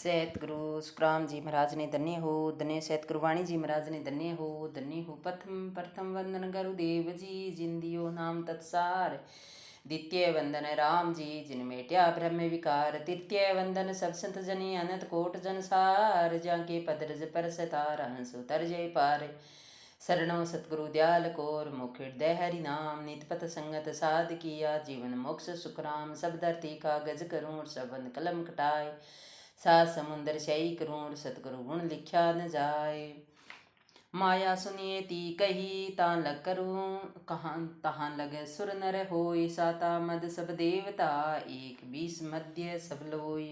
सतगुरु सुखराम जी महाराज ने धन्य हो, धन्य सतगुरु वाणी जी महाराज ने धन्य हो, धन्य हो। प्रथम वंदन गुरुदेव जी जिन दियो नाम तत्सार। द्वितीय वंदन राम जी जिन मेट्या ब्रह्म विकार। तृतीय वंदन सब संत जनी अनंत कोट जनसार। जाके पद रज पर सतार हंस उतर जय पार। शरणों सतगुरु दयाल कोर मुख हृदय हरि नाम। नित पथ संगत साध किया जीवन मोक्ष सुखराम। सब धरती कागज करूं सबन कलम कटाए। सात समुंदर सही करूं सतगुरु गुण लिख्या न जाए। माया सुनिए ती कही तान लग करूं कहाँ तहाँ लग सुर नर होय। साता मद सब देवता एक बीस मध्य सब लोय।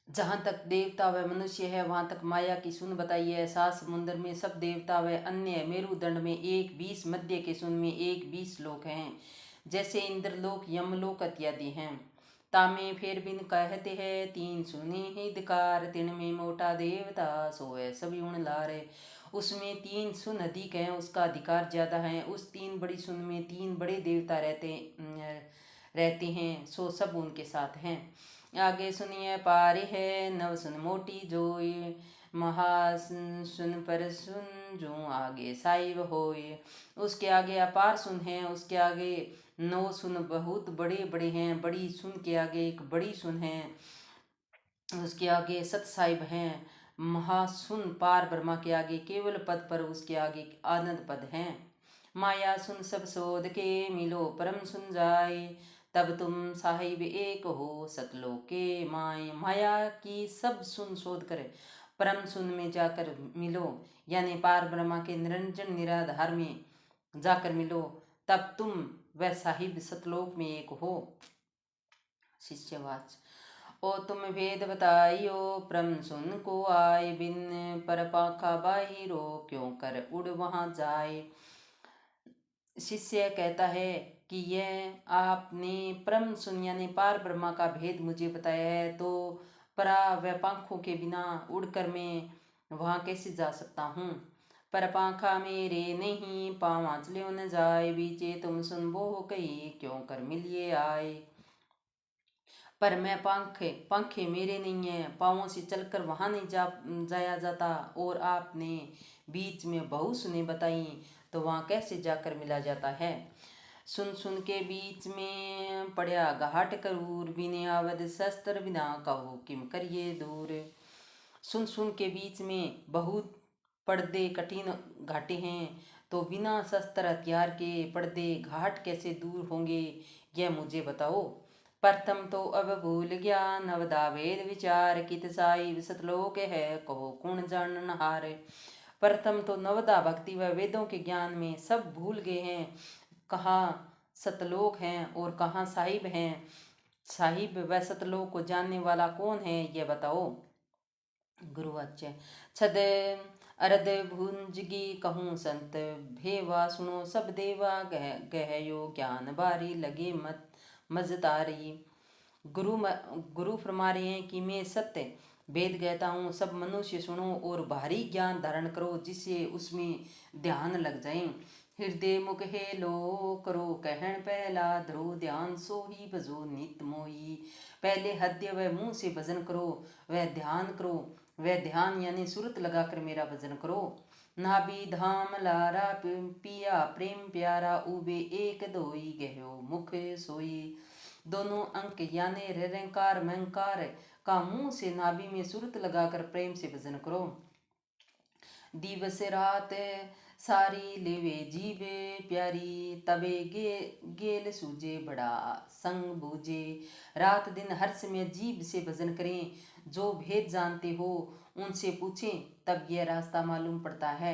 जहाँ तक देवता व मनुष्य है वहाँ तक माया की सुन बताइए। सात समुद्र में सब देवता व अन्य मेरुदंड में एक बीस मध्य के सुन में एक बीस लोक हैं। जैसे इंद्रलोक यमलोक इत्यादि हैं। तामे फिर बिन कहते हैं तीन सुनी ही धिकार। तिन में मोटा देवता सोए सभी उण लारे। उसमें तीन सुन अधिक हैं उसका अधिकार ज्यादा है। उस तीन बड़ी सुन में तीन बड़े देवता रहते हैं सो सब उनके साथ हैं। आगे सुनिए पारे है नव सुन मोटी जोई। महासुन पर सुन जो आगे साइब होए। उसके आगे अपार सुन है। उसके आगे नौ सुन बहुत बड़े बड़े हैं। बड़ी सुन के आगे एक बड़ी सुन है। उसके आगे सत साहिब हैं। महासुन पार ब्रह्मा के आगे केवल पद पर उसके आगे आनंद पद हैं। माया सुन सब शोध के मिलो परम सुन जाए। तब तुम साहिब एक हो सतलोक के माए। माया की सब सुन शोध कर परम सुन में जाकर मिलो यानी पार ब्रह्मा के निरंजन निराधार में जाकर मिलो। तब तुम वह साहिब सतलोक में एक हो। शिष्यवाच ओ तुम वेद बताइयो परम सुन को आए। बिन पर पाखा बाहिरो क्यों कर उड़ वहां जाए। शिष्य कहता है कि यह आपने परम सुन यानी पार ब्रह्मा का भेद मुझे बताया है तो परा व पंखों के बिना उड़कर मैं वहाँ कैसे जा सकता हूँ। पर पंखा मेरे नहीं पाँव चल्यो न जाए। बीचे तुम सुन बो कही क्यों कर मिलिए आए। पर मैं पंखे मेरे नहीं है पाँवों से चलकर वहाँ नहीं जाया जाता। और आपने बीच में बहु सुने बताई तो वहाँ कैसे जाकर मिला जाता है। सुन सुन के बीच में पड़ा घाट करूर। बिने आवद शस्त्र बिना कहो किम करिए दूर। सुन सुन के बीच में बहुत पर्दे कठिन घाटे हैं तो बिना शस्त्र हथियार के पर्दे घाट कैसे दूर होंगे यह मुझे बताओ। प्रथम तो अब भूल गया नवदा वेद विचार। कित साई सतलोक है कहो कौन जानन हार। प्रथम तो नवदा भक्ति व वेदों के ज्ञान में सब भूल गए हैं। कहाँ सतलोक हैं और कहाँ साहिब हैं। साहिब व सतलोक को जानने वाला कौन है यह बताओ। गुरुवाच्य छद अरद भुंजगी कहूँ संत भेवा। सुनो सब देवा गहयो ज्ञान बारी लगे मत मजदारी। गुरु फरमा रहे हैं कि मैं सत्य वेद कहता हूँ सब मनुष्य सुनो और भारी ज्ञान धारण करो जिससे उसमें ध्यान लग जाए। हृदय मुख है लो करो कहन पहला ध्रो ध्यान सो ही भजो नित मोही। पहले हृदय व मुंह से भजन करो वह ध्यान करो। वह ध्यान यानी सुरत लगाकर मेरा भजन करो। नाभि धाम लारा पिया प्रेम प्यारा उबे एक दोई गहयो मुख सोई। दोनों अंक यानी रंकार महंकार का मुंह से नाभि में सुरत लगाकर प्रेम से भजन करो। दिवस रात सारी लेवे जीवे प्यारी। तबे गेल सूझे बड़ा संग बूझे। रात दिन हर्ष में जीव से भजन करें। जो भेद जानते हो उनसे पूछें तब यह रास्ता मालूम पड़ता है।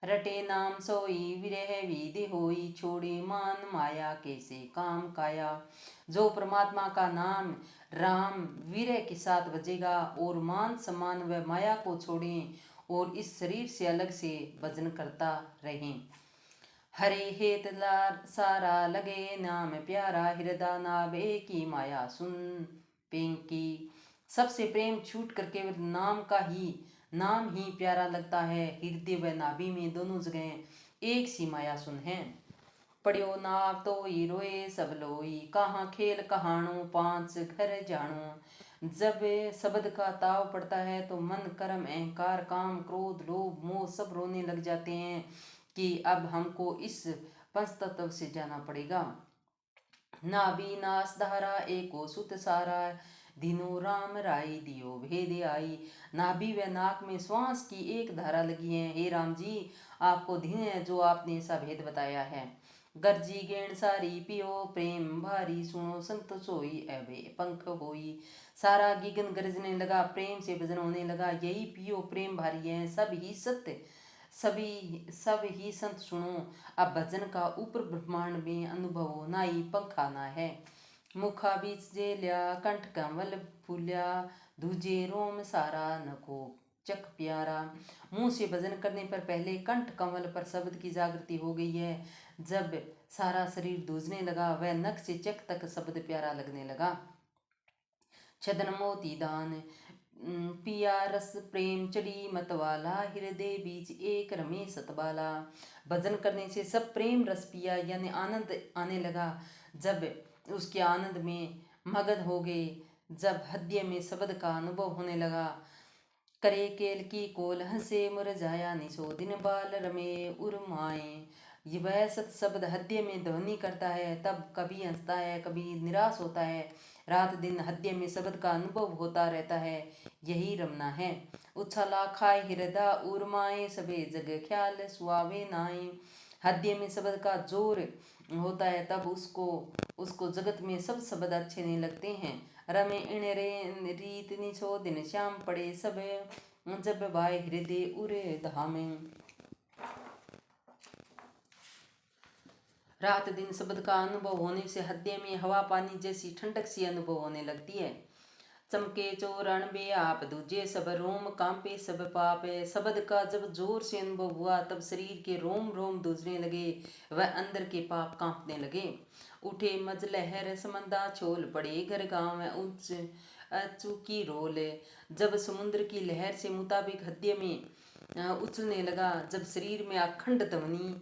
रटे नाम सोई विरह विधि होई। छोड़े मान माया कैसे काम काया। जो परमात्मा का नाम राम विरह के साथ बजेगा और मान सम्मान व माया को छोड़ें और इस शरीर से अलग से भजन करता रहें। हरे हेत सारा लगे नाम प्यारा। हृदय नाभे की माया सुन पेंकी। सबसे प्रेम छूट कर केवल नाम ही प्यारा लगता है। हृदय व नाभि में दोनों जगह एक सी माया सुन है। पढ़ियो नाव तो रोए सब लोई, कहाँ खेल कहाणो पांच घर जानो। जब शब्द का ताव पड़ता है तो मन, कर्म, अहंकार, काम, क्रोध, लोभ, मोह सब रोने लग जाते हैं कि अब हमको इस पंचतत्व से जाना पड़ेगा। नाभि नास धारा एको सुत सारा, दिनो राम राई दियो भेद आई। नाभि व नाक में श्वास की एक धारा लगी है। हे राम जी, आपको धीन है जो आपने ऐसा भेद बताया है। गर्जी गेण सारी पियो प्रेम भारी, सुनो संत सोई अबे पंख होई। सारा गिगन गरजने लगा, प्रेम से भजन होने लगा। यही पियो प्रेम भारी है, सब ही सत्य, सब ही संत सुनो। अब भजन का ऊपर ब्रह्मांड में अनुभव होना ही पंखाना है। मुखा बीच जेल्या कंठ कमल फूल्या, दूजे रोम सारा नको चक प्यारा। मुंह से भजन करने पर पहले कंठ कमल पर शब्द की जागृति हो गई है। जब सारा शरीर दूजने लगा, वह नख से चक तक शब्द प्यारा लगने लगा। छदन मोती दान पिया रस प्रेम चढ़ी मतवाला, हृदय बीच एक रमे सतबाला। भजन करने से सब प्रेम रस पिया यानी आनंद आने लगा। जब उसके आनंद में मगन हो गए, जब हृदय में शब्द का अनुभव होने लगा। करे केल की कोल हंसे मुरझाया, निशो दिन बाल रमे उर्माए। ये वह सत शब्द हृदय में ध्वनि करता है, तब कभी हंसता है कभी निराश होता है। रात दिन हृदय में शब्द का अनुभव होता रहता है, यही रमना है। उछला खाए हृदय उर्माए, सबे जग ख्याल सुआवे नाए। हृदय में शब्द का जोर होता है, तब उसको जगत में सब शब्द अच्छे नहीं लगते हैं। रमे इण रे रीत निछो दिन श्याम पड़े, सब जब भाई हृदय उरे धामे। रात दिन शब्द का अनुभव होने से हृदय में हवा पानी जैसी ठंडक सी अनुभव होने लगती है। चमके चोरण बे आप दूजे, सब रोम कांपे सब पापे। शब्द का जब जोर से अनुभव हुआ, तब शरीर के रोम रोम दूजने लगे, वह अंदर के पाप कांपने लगे। उठे मज लहर समंदा छोल पड़े, घर गाँव में उच्च चूकी रोल। जब समुद्र की लहर से मुताबिक हृदय में उछलने लगा, जब शरीर में अखंड ध्वनि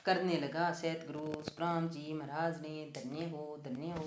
करने लगा। सतगुरु सुखराम जी महाराज ने धन्य हो धन्य हो।